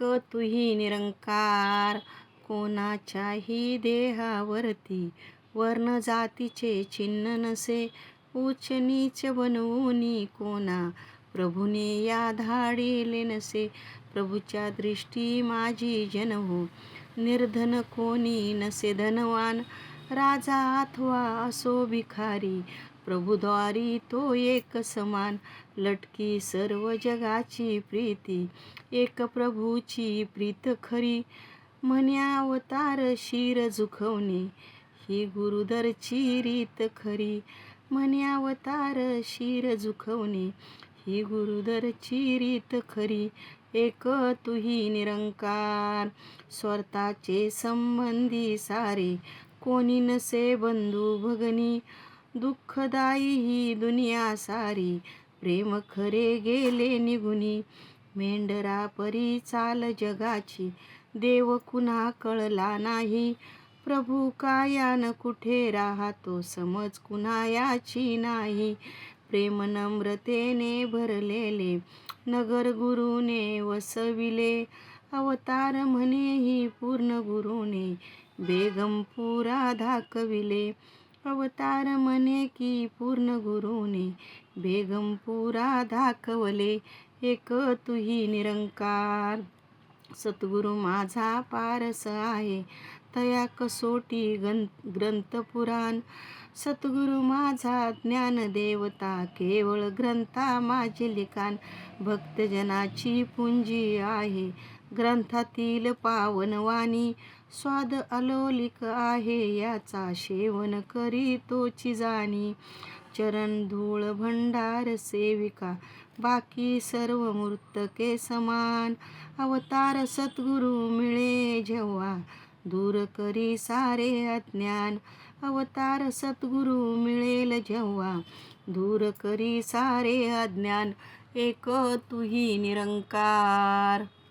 तुही निरंकार, कोणाच्याही देहावरती वर्ण जातीचे चिन्ह नसे. उच्च नीच बनवूनी कोणा प्रभूने या धाडिले नसे. प्रभूच्या दृष्टी माझी जन हो, निर्धन कोणी नसे धनवान. राजा अथवा असो भिखारी, प्रभुद्वारी तो एक समान. लटकी सर्व जगाची प्रीती, एक प्रभूची प्रीत खरी. म्हणे अवतार शिर झुकवणे, ही गुरुदरची रीत खरी. म्हणे अवतार शिर झुकवणे, ही गुरुदरची रीत खरी. एक तुही निरंकार, स्वार्थाचे संबंधी सारे, कोणी नसे बंधू भगनी. दुःखदायी ही दुनिया सारी, प्रेम खरे गेले निघुनी. मेंढरा परी चाल जगाची, देव कुणा कळला नाही. प्रभू कायान कुठे राहतो, समज कुणा याची नाही. प्रेम नम्रतेने भरलेले, नगर गुरुने वसविले. अवतार म्हणे ही पूर्ण गुरुने, बेगमपुरा दाखविले. अवतार म्हणे की पूर्ण गुरुने, बेगमपुरा दाखवले. एक तुही निरंकार, सद्गुरु माझा पारस आहे, तया कसोटी ग्रंथ पुराण. सद्गुरु माझा ज्ञानदेवता, केवळ ग्रंथा माझे लिखाण. भक्तजनाची पुंजी आहे, ग्रंथातील पावनवाणी. स्वाद अलौकिक आहे याचा, सेवन करी तोची जाणी. चरण धूळ भंडार सेविका, बाकी सर्व मूर्तके समान. अवतार सद्गुरु मिळे जेव्हा, दूर करी सारे अज्ञान. अवतार सद्गुरु मिळेल जेव्हा, दूर करी सारे अज्ञान. एक तुही निरंकार.